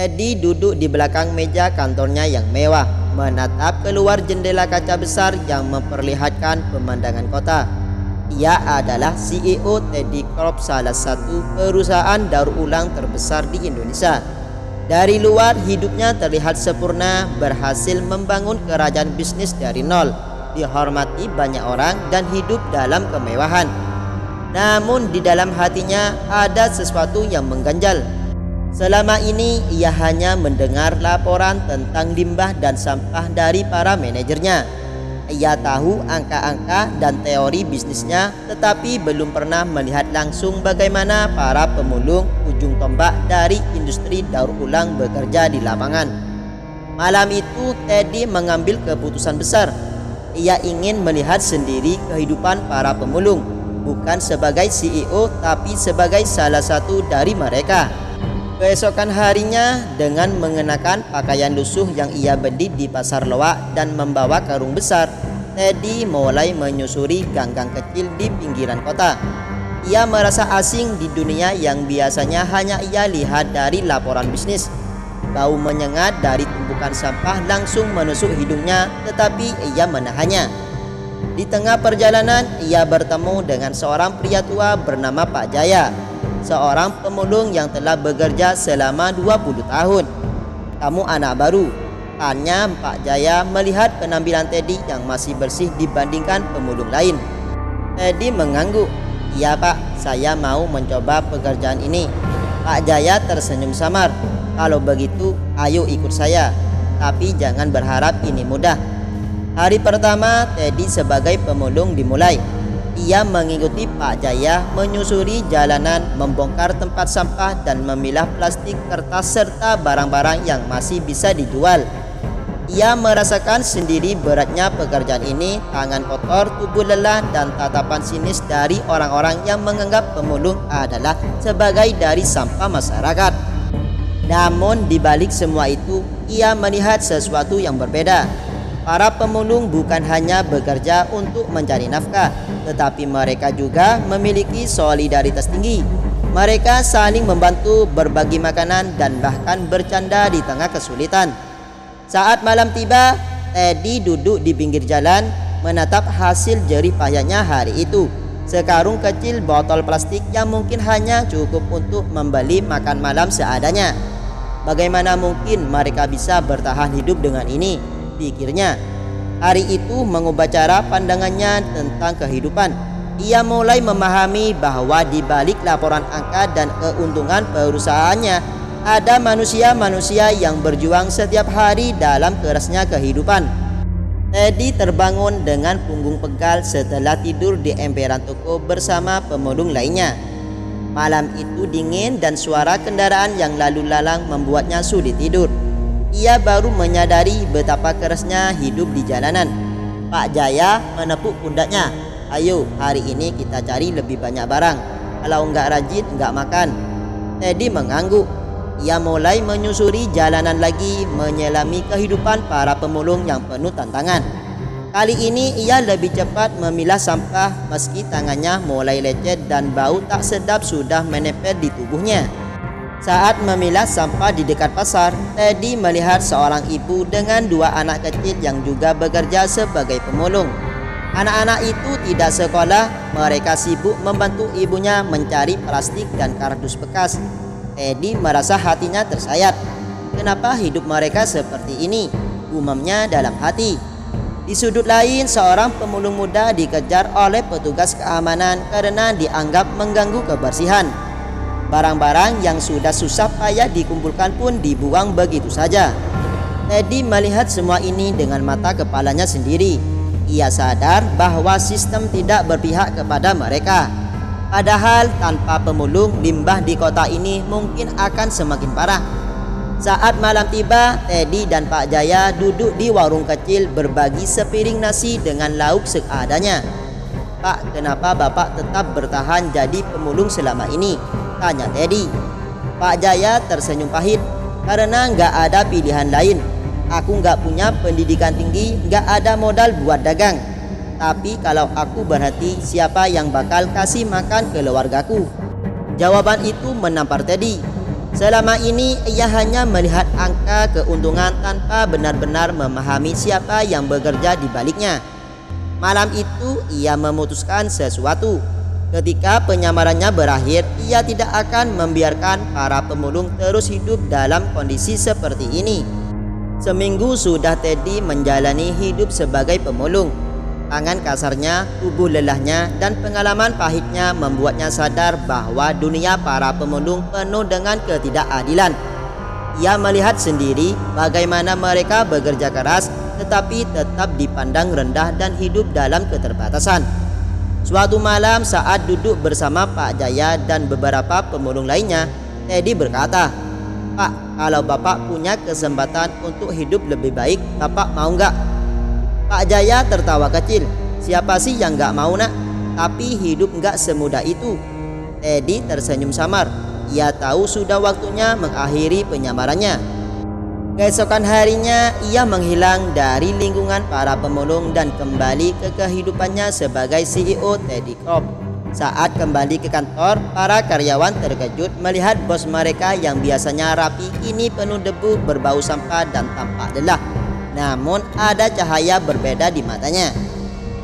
Teddy duduk di belakang meja kantornya yang mewah, menatap keluar jendela kaca besar yang memperlihatkan pemandangan kota. Ia adalah CEO Teddy Corp, salah satu perusahaan daur ulang terbesar di Indonesia. Dari luar hidupnya terlihat sempurna, berhasil membangun kerajaan bisnis dari nol, dihormati banyak orang dan hidup dalam kemewahan. Namun di dalam hatinya ada sesuatu yang mengganjal. Selama ini ia hanya mendengar laporan tentang limbah dan sampah dari para manajernya. Ia tahu angka-angka dan teori bisnisnya, tetapi belum pernah melihat langsung bagaimana para pemulung ujung tombak dari industri daur ulang bekerja di lapangan. Malam itu Teddy mengambil keputusan besar. Ia ingin melihat sendiri kehidupan para pemulung, bukan sebagai CEO tapi sebagai salah satu dari mereka. Keesokan harinya, dengan mengenakan pakaian lusuh yang ia beli di pasar loak dan membawa karung besar, Teddy mulai menyusuri gang-gang kecil di pinggiran kota. Ia merasa asing di dunia yang biasanya hanya ia lihat dari laporan bisnis. Bau menyengat dari tumpukan sampah langsung menusuk hidungnya, tetapi ia menahannya. Di tengah perjalanan, ia bertemu dengan seorang pria tua bernama Pak Jaya, seorang pemulung yang telah bekerja selama 20 tahun. "Kamu anak baru?" tanya Pak Jaya melihat penampilan Teddy yang masih bersih dibandingkan pemulung lain. Teddy mengangguk. "Iya Pak, saya mau mencoba pekerjaan ini." Pak Jaya tersenyum samar. "Kalau begitu, ayo ikut saya. Tapi jangan berharap ini mudah." Hari pertama Teddy sebagai pemulung dimulai. Ia mengikuti Pak Jaya menyusuri jalanan, membongkar tempat sampah dan memilah plastik, kertas serta barang-barang yang masih bisa dijual. Ia merasakan sendiri beratnya pekerjaan ini, tangan kotor, tubuh lelah, dan tatapan sinis dari orang-orang yang menganggap pemulung adalah sebagai dari sampah masyarakat. Namun di balik semua itu, ia melihat sesuatu yang berbeda. Para pemulung bukan hanya bekerja untuk mencari nafkah, tetapi mereka juga memiliki solidaritas tinggi. Mereka saling membantu, berbagi makanan, dan bahkan bercanda di tengah kesulitan. Saat malam tiba, Teddy duduk di pinggir jalan, menatap hasil jerih payahnya hari itu. Sekarung kecil botol plastik yang mungkin hanya cukup untuk membeli makan malam seadanya. Bagaimana mungkin mereka bisa bertahan hidup dengan ini, pikirnya. Hari itu mengubah cara pandangannya tentang kehidupan. Ia mulai memahami bahwa di balik laporan angka dan keuntungan perusahaannya ada manusia-manusia yang berjuang setiap hari dalam kerasnya kehidupan. Teddy terbangun dengan punggung pegal setelah tidur di emperan toko bersama pemulung lainnya. Malam itu dingin dan suara kendaraan yang lalu lalang membuatnya sulit tidur. Ia baru menyadari betapa kerasnya hidup di jalanan. Pak Jaya menepuk pundaknya. "Ayo, hari ini kita cari lebih banyak barang. Kalau enggak rajin, enggak makan." Teddy mengangguk. Ia mulai menyusuri jalanan lagi, menyelami kehidupan para pemulung yang penuh tantangan. Kali ini ia lebih cepat memilah sampah meski tangannya mulai lecet dan bau tak sedap sudah menempel di tubuhnya. Saat memilah sampah di dekat pasar, Teddy melihat seorang ibu dengan 2 anak kecil yang juga bekerja sebagai pemulung. Anak-anak itu tidak sekolah, mereka sibuk membantu ibunya mencari plastik dan kardus bekas. Teddy merasa hatinya tersayat. Kenapa hidup mereka seperti ini? Gumamnya dalam hati. Di sudut lain, seorang pemulung muda dikejar oleh petugas keamanan karena dianggap mengganggu kebersihan. Barang-barang yang sudah susah payah dikumpulkan pun dibuang begitu saja. Teddy melihat semua ini dengan mata kepalanya sendiri. Ia sadar bahwa sistem tidak berpihak kepada mereka. Padahal tanpa pemulung, limbah di kota ini mungkin akan semakin parah. Saat malam tiba, Teddy dan Pak Jaya duduk di warung kecil berbagi sepiring nasi dengan lauk seadanya. "Pak, kenapa Bapak tetap bertahan jadi pemulung selama ini?" tanya Teddy. Pak Jaya tersenyum pahit. "Karena nggak ada pilihan lain. Aku nggak punya pendidikan tinggi, nggak ada modal buat dagang. Tapi kalau aku berhenti, siapa yang bakal kasih makan keluargaku?" Jawaban itu menampar Teddy. Selama ini ia hanya melihat angka keuntungan tanpa benar-benar memahami siapa yang bekerja di baliknya. Malam itu ia memutuskan sesuatu. Ketika penyamarannya berakhir, ia tidak akan membiarkan para pemulung terus hidup dalam kondisi seperti ini. Seminggu sudah Teddy menjalani hidup sebagai pemulung. Tangan kasarnya, tubuh lelahnya, dan pengalaman pahitnya membuatnya sadar bahwa dunia para pemulung penuh dengan ketidakadilan. Ia melihat sendiri bagaimana mereka bekerja keras tetapi tetap dipandang rendah dan hidup dalam keterbatasan. Suatu malam saat duduk bersama Pak Jaya dan beberapa pemulung lainnya, Teddy berkata, "Pak, kalau Bapak punya kesempatan untuk hidup lebih baik, Bapak mau nggak?" Pak Jaya tertawa kecil. "Siapa sih yang nggak mau, nak? Tapi hidup nggak semudah itu." Teddy tersenyum samar. Ia tahu sudah waktunya mengakhiri penyamarannya. Keesokan harinya ia menghilang dari lingkungan para pemulung dan kembali ke kehidupannya sebagai CEO Teddy Corp. Saat kembali ke kantor, para karyawan terkejut melihat bos mereka yang biasanya rapi kini penuh debu, berbau sampah dan tampak lelah. Namun ada cahaya berbeda di matanya.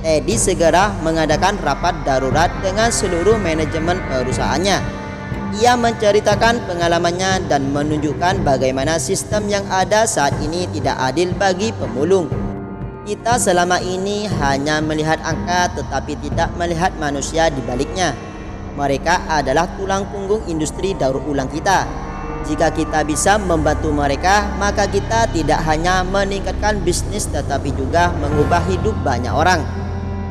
Teddy segera mengadakan rapat darurat dengan seluruh manajemen perusahaannya. Ia menceritakan pengalamannya dan menunjukkan bagaimana sistem yang ada saat ini tidak adil bagi pemulung. Kita selama ini hanya melihat angka tetapi tidak melihat manusia di baliknya. Mereka adalah tulang punggung industri daur ulang kita. Jika kita bisa membantu mereka, maka kita tidak hanya meningkatkan bisnis tetapi juga mengubah hidup banyak orang.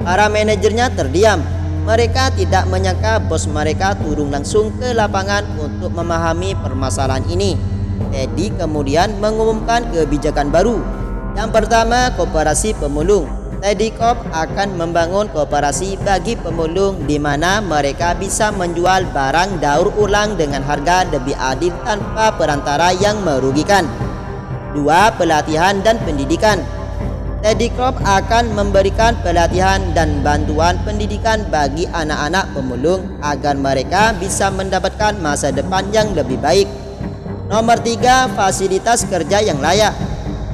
Para manajernya terdiam. Mereka tidak menyangka bos mereka turun langsung ke lapangan untuk memahami permasalahan ini. Teddy kemudian mengumumkan kebijakan baru. Yang pertama, koperasi pemulung. Teddy Corp akan membangun koperasi bagi pemulung di mana mereka bisa menjual barang daur ulang dengan harga lebih adil tanpa perantara yang merugikan. 2. Pelatihan dan pendidikan. Teddy Corp akan memberikan pelatihan dan bantuan pendidikan bagi anak-anak pemulung agar mereka bisa mendapatkan masa depan yang lebih baik. Nomor 3, fasilitas kerja yang layak.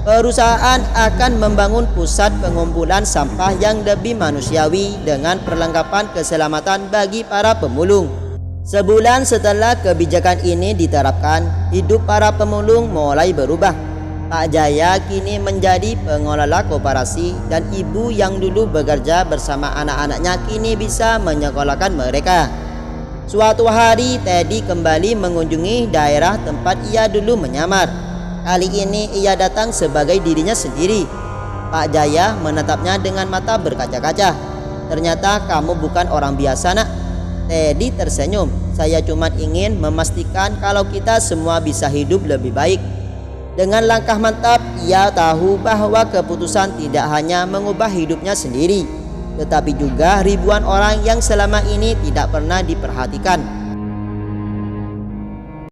Perusahaan akan membangun pusat pengumpulan sampah yang lebih manusiawi dengan perlengkapan keselamatan bagi para pemulung. Sebulan setelah kebijakan ini diterapkan, hidup para pemulung mulai berubah. Pak Jaya kini menjadi pengelola koperasi dan ibu yang dulu bekerja bersama anak-anaknya kini bisa menyekolahkan mereka. Suatu hari Teddy kembali mengunjungi daerah tempat ia dulu menyamar. Kali ini ia datang sebagai dirinya sendiri. Pak Jaya menatapnya dengan mata berkaca-kaca. "Ternyata kamu bukan orang biasa, nak." Teddy tersenyum. "Saya cuma ingin memastikan kalau kita semua bisa hidup lebih baik." Dengan langkah mantap, ia tahu bahwa keputusan tidak hanya mengubah hidupnya sendiri, tetapi juga ribuan orang yang selama ini tidak pernah diperhatikan.